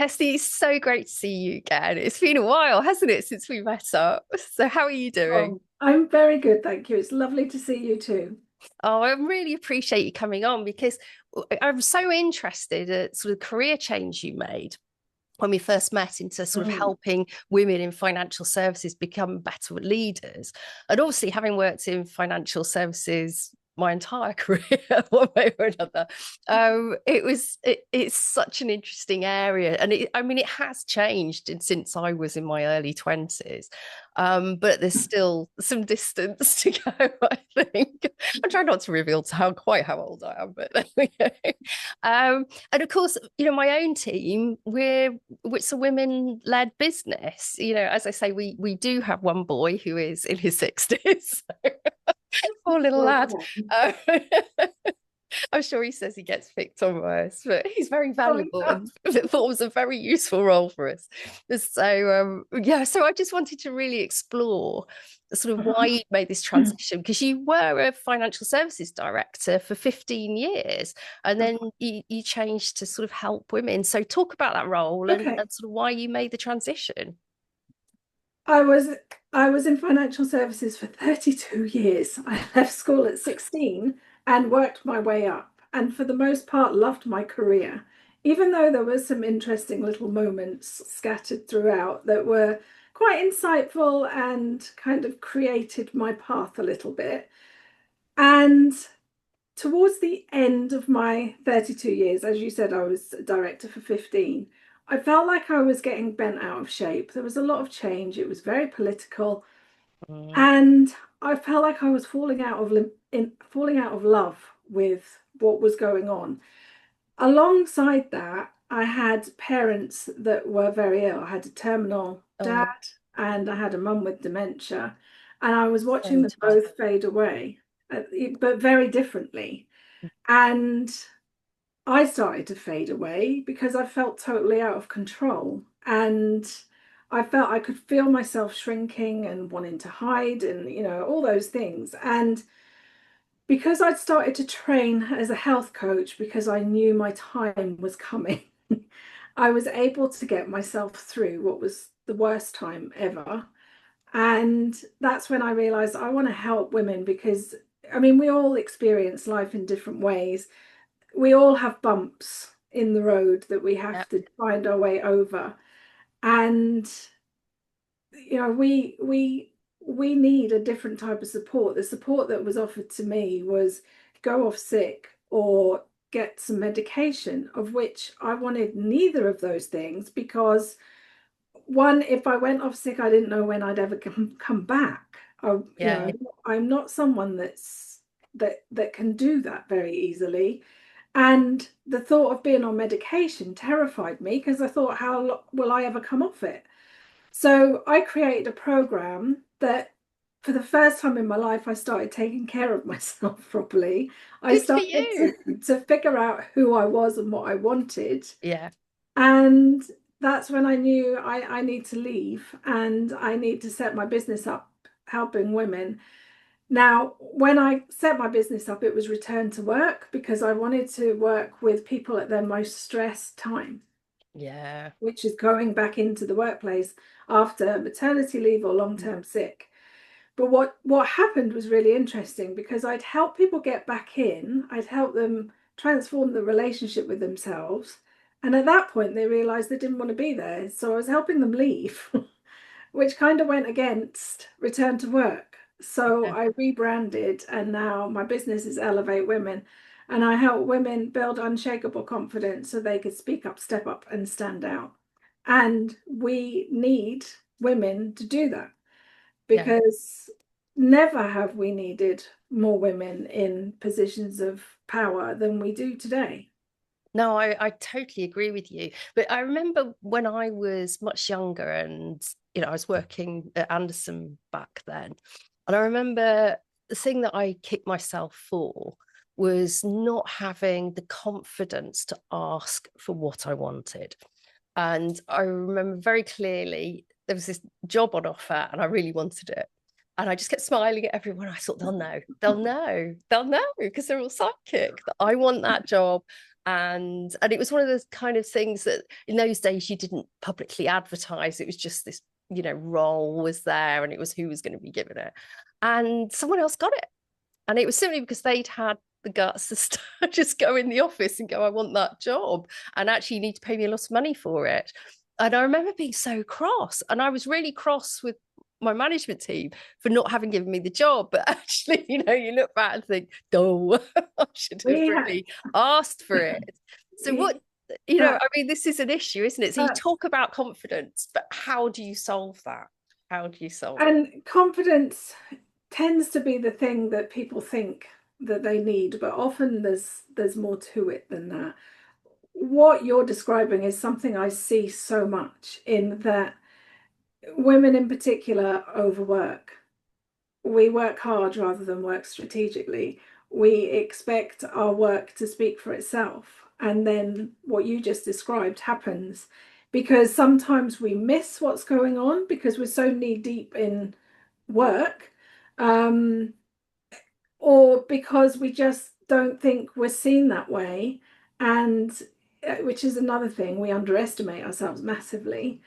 Kirsty, it's so great to see you again. It's been a while, hasn't it, since we met up? So, how are you doing? I'm very good, thank you. It's lovely to see you too. Oh, I really appreciate you coming on because I'm so interested at sort of career change you made when we first met into sort of Mm. helping women in financial services become better leaders. And obviously, having worked in financial services my entire career, one way or another, it's such an interesting area, and I mean, it has changed since I was in my early 20s. But there's still some distance to go, I think. I'm trying not to reveal quite how old I am, but there we go. And of course, my own team, it's a women-led business. As I say, we do have one boy who is in his 60s. Poor little Well, lad. done. Uh, I'm sure he says he gets picked on worse, but he's very Oh, valuable yeah. and performs a very useful role for us. So so I just wanted to really explore sort of why you made this transition, because you were a financial services director for 15 years and then you changed to sort of help women. So talk about that role Okay. and sort of why you made the transition. I was I was in financial services for 32 years. I left school at 16 and worked my way up, and for the most part loved my career. Even though there were some interesting little moments scattered throughout that were quite insightful and kind of created my path a little bit. And towards the end of my 32 years, as you said, I was a director for 15. I felt like I was getting bent out of shape. There was a lot of change. It was very political, Mm, and I felt like I was falling out of love with what was going on. Alongside that, I had parents that were very ill. I had a terminal dad oh, and I had a mum with dementia, and I was watching so them tough. both fade away, but very differently. And I started to fade away because I felt totally out of control. And I felt I could feel myself shrinking and wanting to hide and, all those things. And because I'd started to train as a health coach because I knew my time was coming, I was able to get myself through what was the worst time ever. And that's when I realized I want to help women because, I mean, we all experience life in different ways. We all have bumps in the road that we Yeah, have to find our way over. And we need a different type of support. The support that was offered to me was go off sick or get some medication, of which I wanted neither of those things because one, if I went off sick, I didn't know when I'd ever come back. yeah. I'm not someone that can do that very easily. And the thought of being on medication terrified me because I thought, how will I ever come off it? So I created a program that, for the first time in my life, I started taking care of myself properly. I Good for started you. to figure out who I was and what I wanted. Yeah. And that's when I knew I need to leave and I need to set my business up helping women. Now, when I set my business up, it was return to work because I wanted to work with people at their most stressed time, Yeah. which is going back into the workplace after maternity leave or long-term sick. But what happened was really interesting because I'd help people get back in, I'd help them transform the relationship with themselves. And at that point, they realized they didn't want to be there. So I was helping them leave, which kind of went against return to work. So Yeah. I rebranded, and now my business is Elevate Women. And I help women build unshakable confidence so they could speak up, step up, and stand out. And we need women to do that Yeah. because never have we needed more women in positions of power than we do today. No, I totally agree with you. But I remember when I was much younger and, I was working at Anderson back then. And I remember the thing that I kicked myself for was not having the confidence to ask for what I wanted. And I remember very clearly there was this job on offer and I really wanted it. And I just kept smiling at everyone. I thought they'll know, because they're all psychic that I want that job. And it was one of those kind of things that in those days you didn't publicly advertise. It was just this, role was there, and it was who was going to be given it. And someone else got it. And it was simply because they'd had the guts to just go in the office and go, I want that job. And actually, you need to pay me a lot of money for it. And I remember being so cross. And I was really cross with my management team for not having given me the job. But actually, you look back and think, oh, I should have We really asked for it. So what, I mean, this is an issue, isn't it? So you talk about confidence, but how do you solve that? How do you solve it? And confidence tends to be the thing that people think that they need, but often there's more to it than that. What you're describing is something I see so much, in that women in particular overwork. We work hard rather than work strategically. We expect our work to speak for itself. And then what you just described happens because sometimes we miss what's going on because we're so knee deep in work, or because we just don't think we're seen that way. And which is another thing, we underestimate ourselves massively.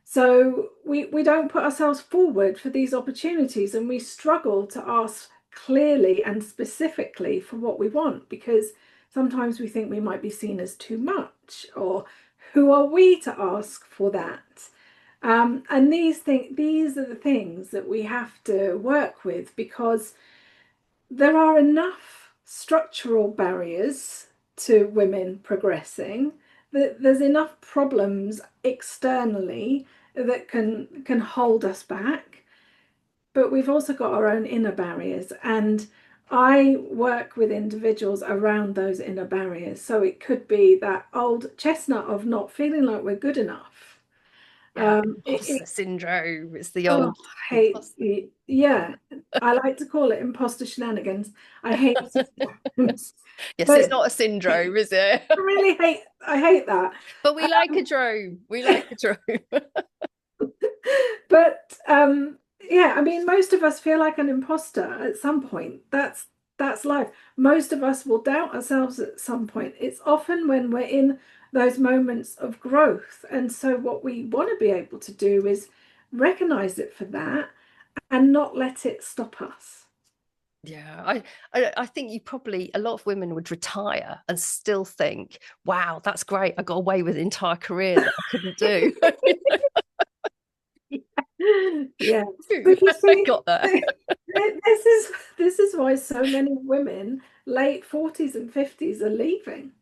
So we don't put ourselves forward for these opportunities, and we struggle to ask clearly and specifically for what we want, because sometimes we think we might be seen as too much, or who are we to ask for that? And these are the things that we have to work with, because there are enough structural barriers to women progressing, that there's enough problems externally that can hold us back, but we've also got our own inner barriers, and I work with individuals around those inner barriers. So it could be that old chestnut of not feeling like we're good enough. Yeah, imposter syndrome. It's the Oh, old I hate, yeah, I like to call it imposter shenanigans. I hate systems, Yes, but it's not a syndrome, is it? I hate that. But we like a drone. We like a drone. But yeah, I mean, most of us feel like an imposter at some point. That's life. Most of us will doubt ourselves at some point. It's often when we're in those moments of growth. And so what we want to be able to do is recognize it for that and not let it stop us. Yeah, I think you probably, a lot of women would retire and still think, wow, that's great. I got away with an entire career that I couldn't do. Yeah, but you I see, got that. this is why so many women late 40s and 50s are leaving,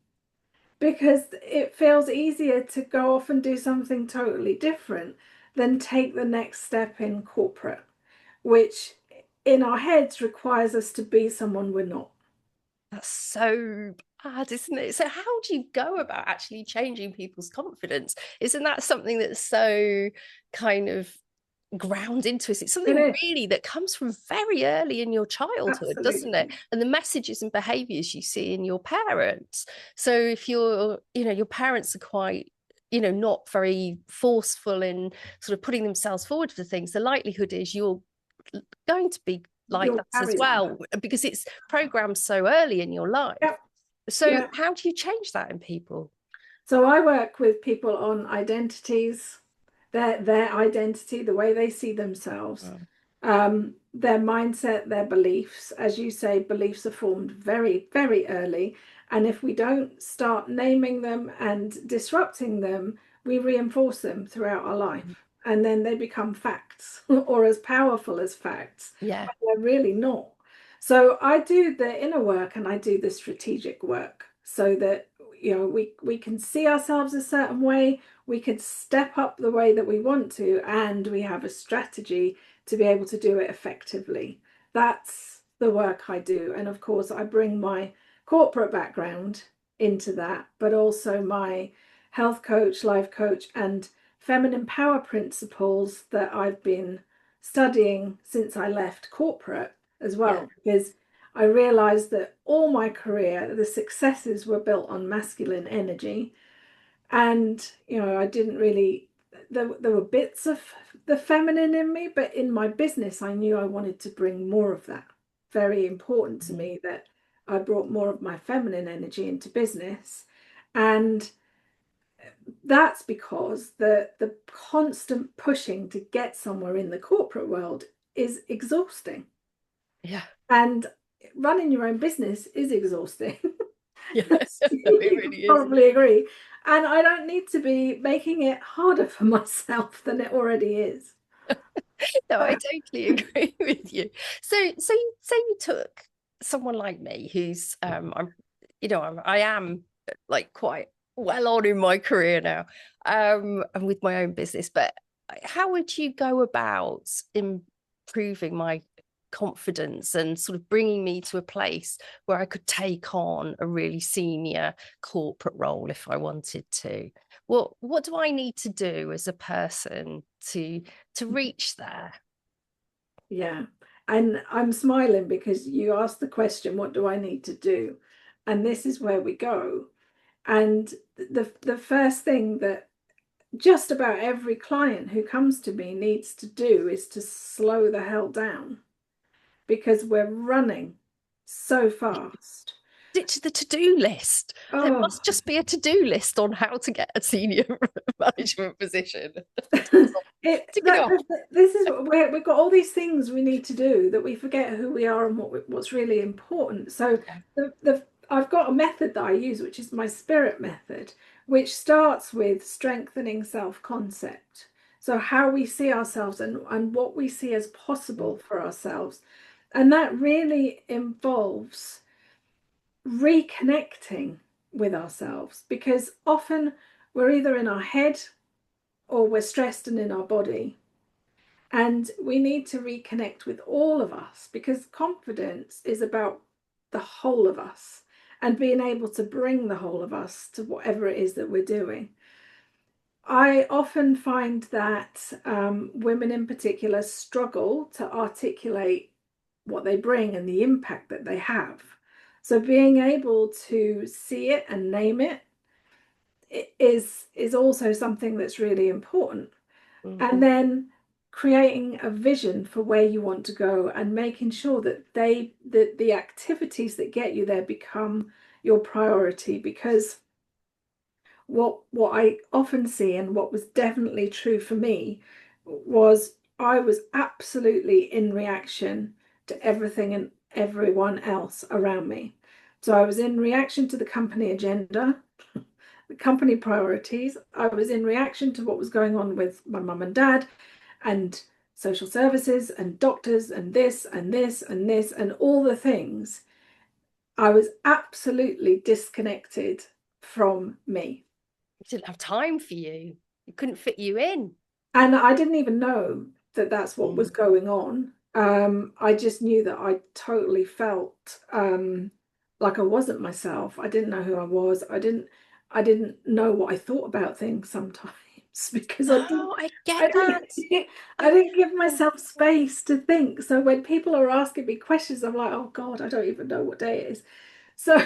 because it feels easier to go off and do something totally different than take the next step in corporate, which in our heads requires us to be someone we're not. That's so bad, isn't it? So how do you go about actually changing people's confidence? Isn't that something that's so kind of ground into us? It's It something is, really that comes from very early in your childhood, doesn't it? absolutely. And the messages and behaviors you see in your parents. So if your parents are quite, not very forceful in sort of putting themselves forward for things, the likelihood is you're going to be like You'll that as carry that. well, because it's programmed so early in your life. Yep. So Yeah. how do you change that in people? So I work with people on identities, their identity, the way they see themselves, Mm. their mindset, their beliefs. As you say, beliefs are formed very, very early. And if we don't start naming them and disrupting them, we reinforce them throughout our life. And then they become facts or as powerful as facts. Yeah. But they're really not. So I do the inner work and I do the strategic work, so that we can see ourselves a certain way, we can step up the way that we want to, and we have a strategy to be able to do it effectively. That's the work I do. And of course, I bring my corporate background into that, but also my health coach, life coach, and feminine power principles that I've been studying since I left corporate as Yeah. well, because I realized that all my career, the successes were built on masculine energy. And, I didn't really, there were bits of the feminine in me, but in my business, I knew I wanted to bring more of that. Very important to Mhm. me that I brought more of my feminine energy into business. And that's because the constant pushing to get somewhere in the corporate world is exhausting. Yeah. And running your own business is exhausting. Yes, it You can really is. probably agree. And I don't need to be making it harder for myself than it already is. No, I totally agree with you. So you say you took someone like me who's I am like quite well on in my career now, and with my own business, but how would you go about improving my confidence and sort of bringing me to a place where I could take on a really senior corporate role if I wanted to? What do I need to do as a person to reach there? Yeah. And I'm smiling because you asked the question, what do I need to do? And this is where we go. And the first thing that just about every client who comes to me needs to do is to slow the hell down because we're running so fast. Ditch the to-do list. There Oh, must just be a to-do list on how to get a senior management position. Tick it off. this is where we've got all these things we need to do that we forget who we are and what's really important. So Yeah. I've got a method that I use, which is my spirit method, which starts with strengthening self-concept. So how we see ourselves and what we see as possible for ourselves. And that really involves reconnecting with ourselves because often we're either in our head or we're stressed and in our body. And we need to reconnect with all of us because confidence is about the whole of us and being able to bring the whole of us to whatever it is that we're doing. I often find that women in particular struggle to articulate what they bring and the impact that they have. So being able to see it and name it is also something that's really important. And Mhm. then creating a vision for where you want to go and making sure that the activities that get you there become your priority because what I often see and what was definitely true for me was I was absolutely in reaction to everything and everyone else around me. So I was in reaction to the company agenda, the company priorities. I was in reaction to what was going on with my mum and dad and social services and doctors and this and this and this and all the things. I was absolutely disconnected from me. It didn't have time for you. It couldn't fit you in. And I didn't even know that that's what was Mm. going on. I just knew that I totally felt like I wasn't myself. I didn't know who I was. I didn't know what I thought about things sometimes because No, I get I that. didn't I I didn't give myself space to think. So when people are asking me questions, I'm like, oh God, I don't even know what day it is. So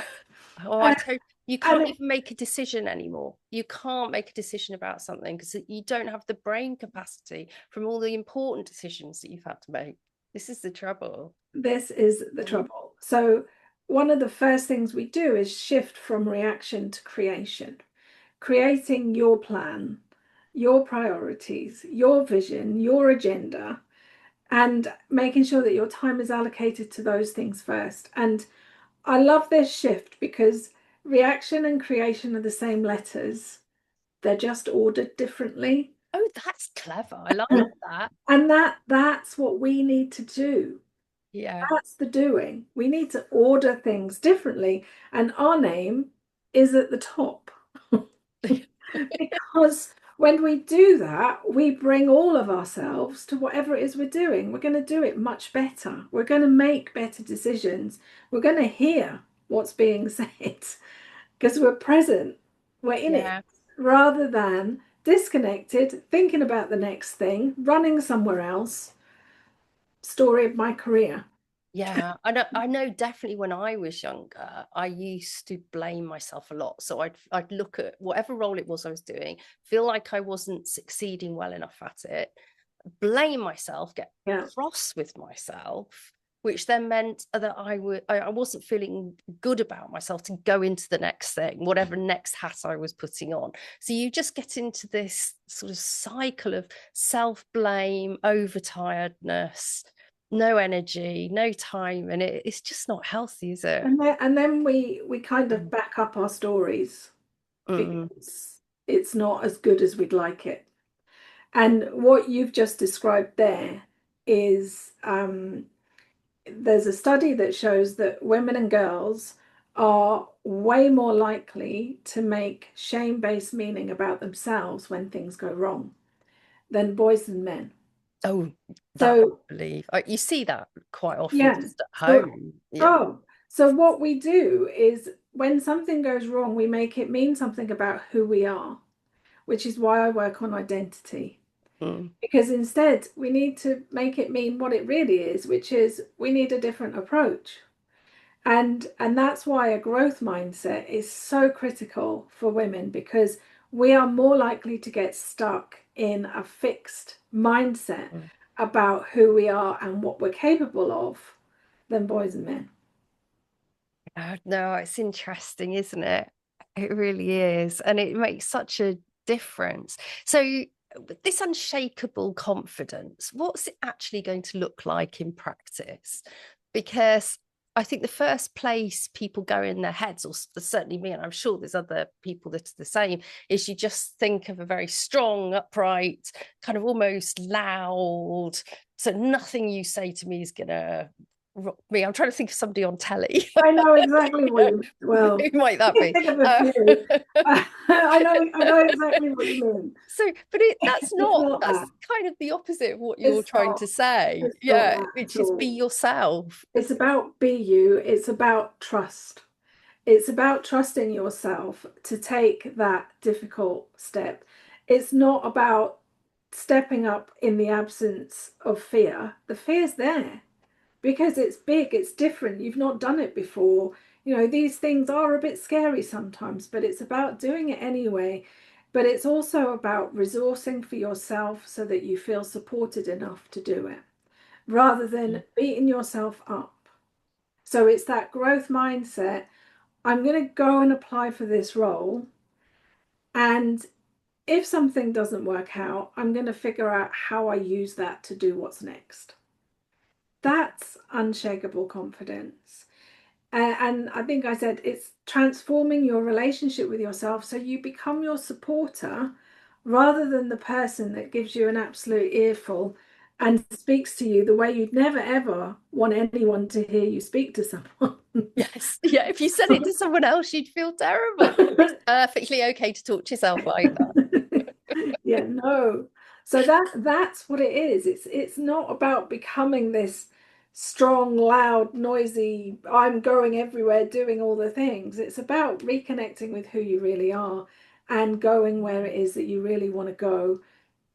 Oh, I and, totally. You and can't even make a decision anymore. You can't make a decision about something because you don't have the brain capacity from all the important decisions that you've had to make. This is the trouble. this is the Mm. trouble. So one of the first things we do is shift from reaction to creation, creating your plan, your priorities, your vision, your agenda, and making sure that your time is allocated to those things first. And I love this shift because reaction and creation are the same letters, they're just ordered differently. Oh, that's clever. I like that. And that's what we need to do. Yeah. That's the doing. We need to order things differently. And our name is at the top. Because when we do that, we bring all of ourselves to whatever it is we're doing. We're going to do it much better. We're going to make better decisions. We're going to hear what's being said because we're present. We're in it Yeah. rather than disconnected, thinking about the next thing, running somewhere else. Story of my career. Yeah, I know definitely when I was younger, I used to blame myself a lot. So I'd look at whatever role it was I was doing, feel like I wasn't succeeding well enough at it, blame myself, get Yeah. cross with myself, which then meant that I wasn't feeling good about myself to go into the next thing, whatever next hat I was putting on. So you just get into this sort of cycle of self-blame, overtiredness, no energy, no time, and it's just not healthy, is it? And then we kind of back up our stories Mm. because it's not as good as we'd like it. And what you've just described there is there's a study that shows that women and girls are way more likely to make shame-based meaning about themselves when things go wrong than boys and men. Oh, that I So believe. You see that quite often yeah, just at so home. Yeah. oh, so what we do is when something goes wrong, we make it mean something about who we are, which is why I work on identity. Mm. Because instead, we need to make it mean what it really is, which is we need a different approach. And that's why a growth mindset is so critical for women, because we are more likely to get stuck in a fixed mindset Mm. about who we are and what we're capable of than boys and men. No, it's interesting, isn't it? It really is. And it makes such a difference. So, this unshakable confidence, what's it actually going to look like in practice? Because I think the first place people go in their heads, or certainly me, and I'm sure there's other people that are the same, is you just think of a very strong, upright, kind of almost loud. So nothing you say to me is going to rock me. I'm trying to think of somebody on telly. I know exactly what you mean. Well, Who might that be? think of a few. I know exactly what you mean. So, but that's It's not, not that. that's kind of the opposite of what you're It's trying not. to say. It's not Yeah, that which at is be all. yourself. It's about be you. It's about trust. It's about trusting yourself to take that difficult step. It's not about stepping up in the absence of fear. The fear's there because it's big, it's different. You've not done it before. You know, these things are a bit scary sometimes, but it's about doing it anyway. But it's also about resourcing for yourself so that you feel supported enough to do it rather than beating yourself up. So it's that growth mindset. I'm going to go and apply for this role. And if something doesn't work out, I'm going to figure out how I use that to do what's next. That's unshakable confidence. And I think I said it's transforming your relationship with yourself so you become your supporter rather than the person that gives you an absolute earful and speaks to you the way you'd never ever want anyone to hear you speak to someone. Yes. Yeah. If you said it to someone else, you'd feel terrible. It's perfectly okay to talk to yourself like that. Yeah, no. So that's what it is. It's not about becoming this strong, loud, noisy, I'm going everywhere doing all the things. It's about reconnecting with who you really are and going where it is that you really want to go,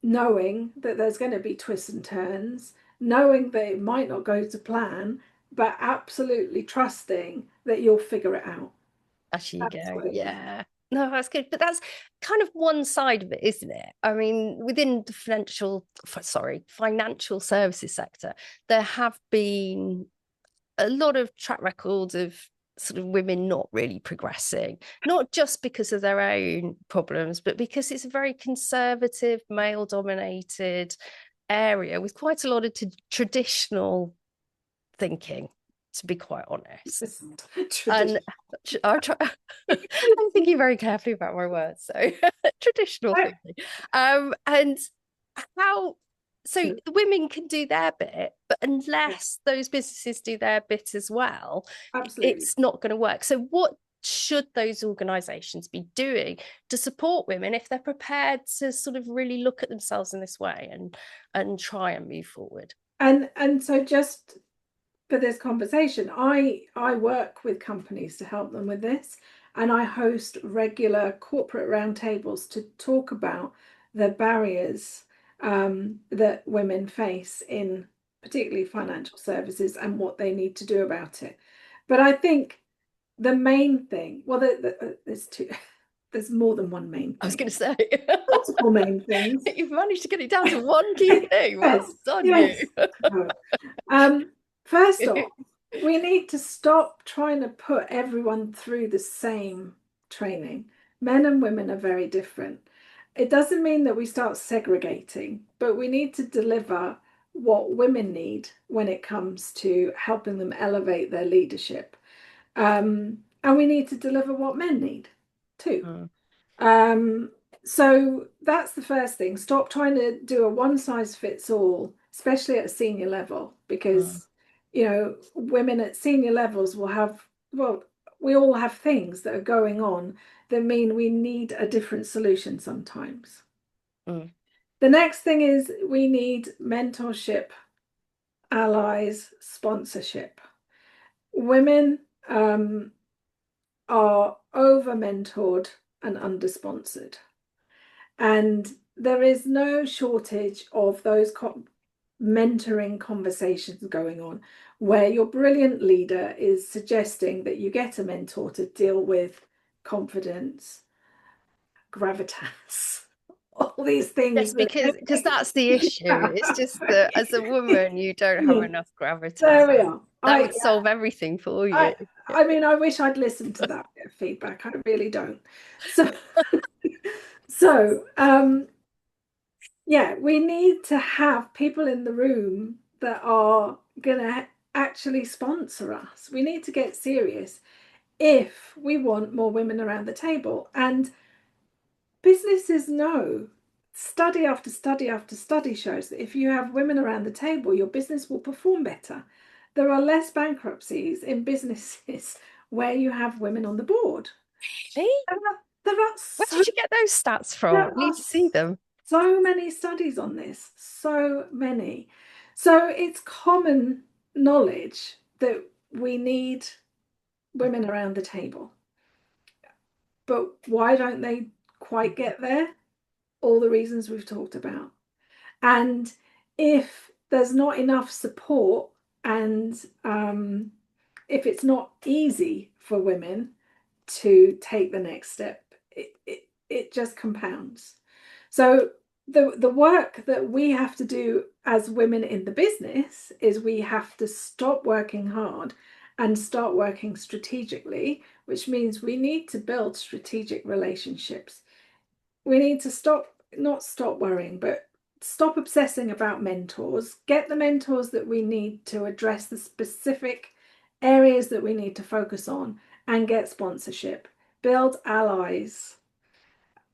knowing that there's going to be twists and turns, knowing that it might not go to plan, but absolutely trusting that you'll figure it out. As you That's go. what it is. Yeah. No, that's good. But that's kind of one side of it, isn't it? I mean, within the financial services sector, there have been a lot of track records of sort of women not really progressing, not just because of their own problems, but because it's a very conservative, male dominated area with quite a lot of traditional thinking, to be quite honest. It's And tradition. I try, I'm thinking very carefully about my words. So traditional thinking. And how so the women can do their bit, but unless those businesses do their bit as well, Absolutely. it's not going to work. So what should those organizations be doing to support women if they're prepared to sort of really look at themselves in this way and try and move forward? And so just for this conversation, I work with companies to help them with this, and I host regular corporate roundtables to talk about the barriers that women face in particularly financial services and what they need to do about it. But I think the main thing, well, there's two, there's more than one main I was thing, going to say, multiple main things. you've managed to get it down to one key thing. Well Yes, done, you. yes. No. Um, First off, we need to stop trying to put everyone through the same training. Men and women are very different. It doesn't mean that we start segregating, but we need to deliver what women need when it comes to helping them elevate their leadership. And we need to deliver what men need too. Mm, Um, so that's the first thing. Stop trying to do a one size fits all, especially at a senior level, mm, because, women at senior levels will have, well, we all have things that are going on that mean we need a different solution sometimes. mm. The next thing is we need mentorship, allies, sponsorship. Women are over mentored and under sponsored. And there is no shortage of those mentoring conversations going on where your brilliant leader is suggesting that you get a mentor to deal with confidence, gravitas, all these things Yes, that because that's the issue. It's just that as a woman, you don't have enough gravitas. there we are. That would solve everything for you. I mean, I wish I'd listened to that bit of feedback. I really don't. So, so yeah, we need to have people in the room that are going to actually sponsor us. We need to get serious if we want more women around the table. And businesses know, study after study after study shows that if you have women around the table, your business will perform better. There are less bankruptcies in businesses where you have women on the board. Really? There are Where so, did you get those stats from? I there are need to see them. so many studies on this, so many. So it's common knowledge that we need women around the table. But why don't they quite get there? All the reasons we've talked about. And if there's not enough support and if it's not easy for women to take the next step, it just compounds. So the work that we have to do as women in the business is we have to stop working hard and start working strategically, which means we need to build strategic relationships. We need to not stop worrying, but stop obsessing about mentors, get the mentors that we need to address the specific areas that we need to focus on, and get sponsorship, build allies,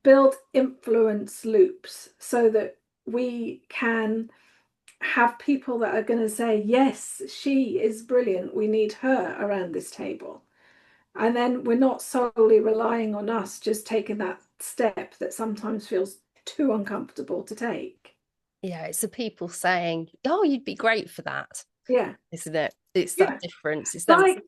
build influence loops so that we can have people that are going to say, yes, she is brilliant. We need her around this table. And then we're not solely relying on us just taking that step that sometimes feels too uncomfortable to take. Yeah, it's the people saying, "Oh, you'd be great for that," Yeah. isn't it? It's that Yeah. difference. It's them. Like,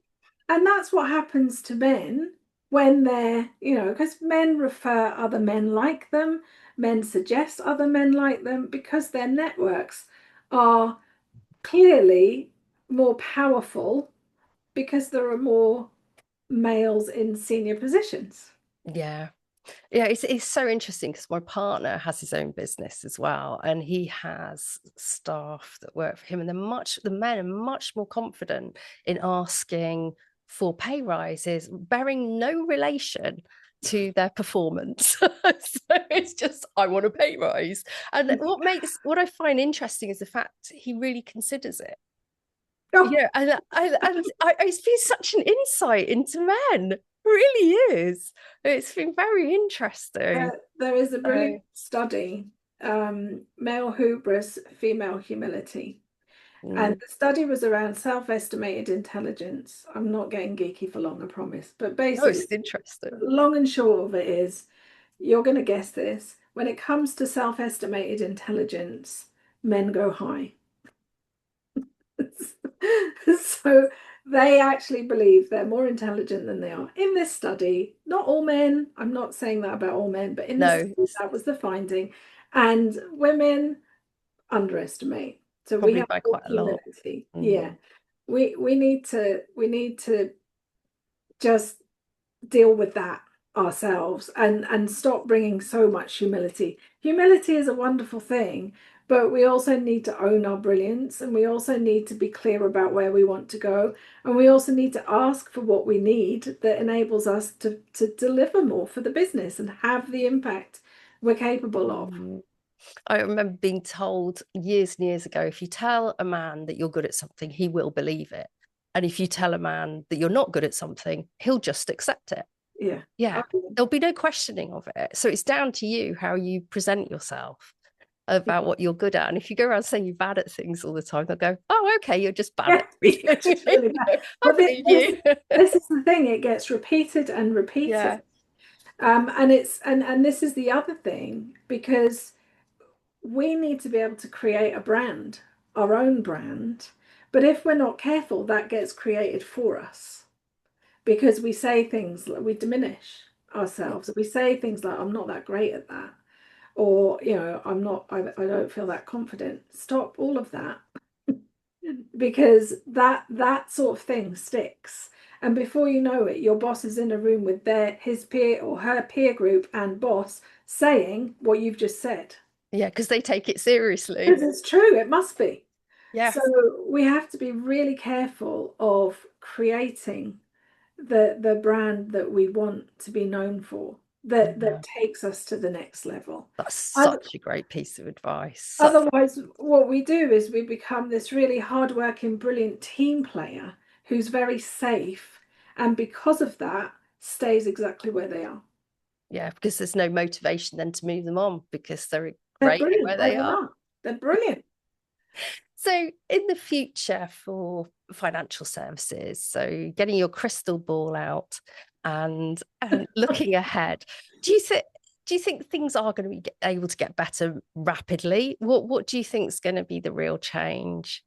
and that's what happens to men when they're, because men refer other men like them, men suggest other men like them because their networks are clearly more powerful because there are more males in senior positions. Yeah. Yeah, it's so interesting because my partner has his own business as well, and he has staff that work for him, and the men are much more confident in asking for pay rises, bearing no relation to their performance. So it's just, I want a pay rise. And what I find interesting is the fact he really considers it. Oh, Yeah, it's been such an insight into men. It really is. It's been very interesting. there is a Uh, brilliant study, Male Hubris, Female Humility. And mm. the study was around self-estimated intelligence. I'm not getting geeky for long, I promise. But Oh, basically, it's interesting. long and short of it is, you're going to guess this. When it comes to self-estimated intelligence, men go high. So they actually believe they're more intelligent than they are. In this study, not all men, I'm not saying that about all men, but in this No, study, that was the finding. And women underestimate. So we probably have by more quite a lot. humility. Yeah. Mm. We need to just deal with that ourselves and stop bringing so much humility. Humility is a wonderful thing, but we also need to own our brilliance, and we also need to be clear about where we want to go, and we also need to ask for what we need that enables us to deliver more for the business and have the impact we're capable of. Mm. I remember being told years and years ago, if you tell a man that you're good at something, he will believe it. And if you tell a man that you're not good at something, he'll just accept it. Yeah. Yeah. There'll be no questioning of it. So it's down to you how you present yourself about what you're good at. And if you go around saying you're bad at things all the time, they'll go, oh, okay, you're just bad Yeah, at it's it. just really bad. I But believe you. this is the thing, it gets repeated and repeated. Yeah. And it's and this is the other thing, because we need to be able to create a brand, our own brand. But if we're not careful, that gets created for us, because we say things like, we diminish ourselves. We say things like, I'm not that great at that, or I don't feel that confident. Stop all of that, because that sort of thing sticks. And before you know it, your boss is in a room with his peer or her peer group and boss saying what you've just said. Yeah, because they take it seriously. Because it's true, it must be. So Yes. we have to be really careful of creating the brand that we want to be known for, that Yeah. takes us to the next level. That's Other, such a great piece of advice. Otherwise, what we do is we become this really hardworking, brilliant team player who's very safe, and because of that, stays exactly where they are. Yeah, because there's no motivation then to move them on because they're They're great brilliant where where they they are. are. They're brilliant. So, in the future for financial services, so getting your crystal ball out and looking ahead, do you think things are going to be able to get better rapidly? What do you think is going to be the real change?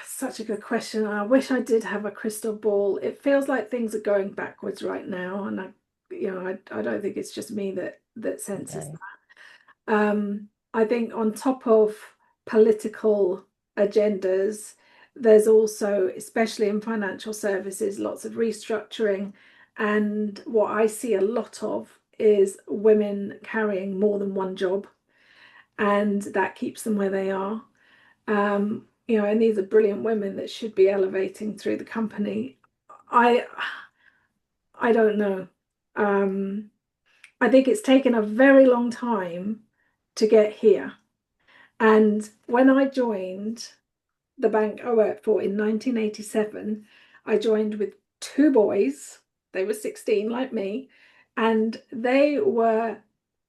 Such a good question. I wish I did have a crystal ball. It feels like things are going backwards right now, and I don't think it's just me that senses No. that. I think on top of political agendas, there's also, especially in financial services, lots of restructuring, and what I see a lot of is women carrying more than one job, and that keeps them where they are. And these are brilliant women that should be elevating through the company. I I don't know. Um, I think it's taken a very long time to get here. And when I joined the bank I worked for in 1987, I joined with two boys. They were 16 like me, and they were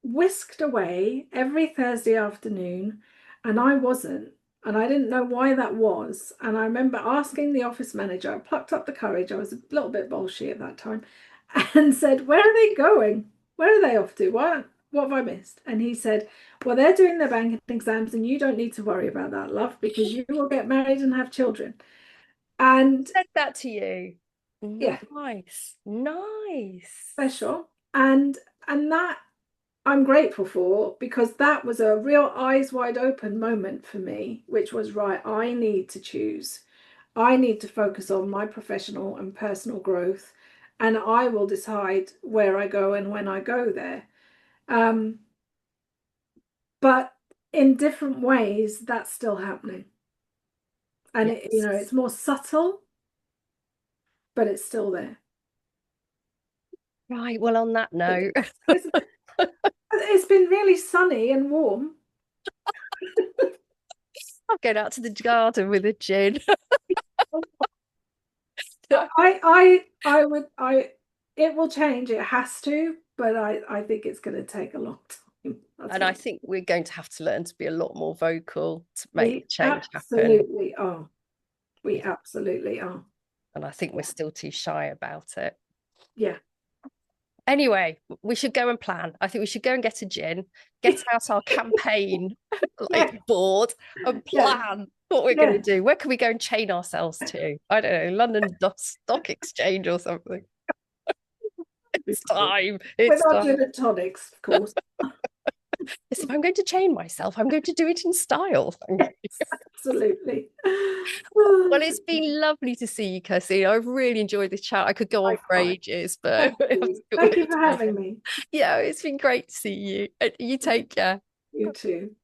whisked away every Thursday afternoon, and I wasn't. And I didn't know why that was. And I remember asking the office manager, I plucked up the courage, I was a little bit bolshy at that time, and said, where are they going? Where are they off to? What have I missed? And he said, well, they're doing their banking exams, and you don't need to worry about that, love, because you will get married and have children. And Said that to you. yeah, Nice. Nice. special. And that I'm grateful for, because that was a real eyes wide open moment for me, which was right, I need to choose. I need to focus on my professional and personal growth, and I will decide where I go and when I go there. Um, but in different ways, that's still happening. And Yes. it's more subtle, but it's still there. Right. Well, on that note, It's, it's been really sunny and warm. I'll get out to the garden with a gin. I would it will change. It has to, but I think it's going to take a long time. And I think we're going to have to learn to be a lot more vocal to make the We change happen. absolutely are. We absolutely are. And I think we're still too shy about it. Yeah. Anyway, we should go and plan. I think we should go and get a gin, get out our campaign Yeah. board and Yeah. plan what we're going to do. Where can we go and chain ourselves to? I don't know, London Stock Exchange or something. It's time. It's With our time. gin and tonics, of course. Yes, if I'm going to chain myself, I'm going to do it in style. Absolutely. Well, it's been lovely to see you, Kirsteen. I've really enjoyed this chat. I could go on for Likewise. ages, but Thank you for having me. yeah, it's been great to see you. You take care. You too.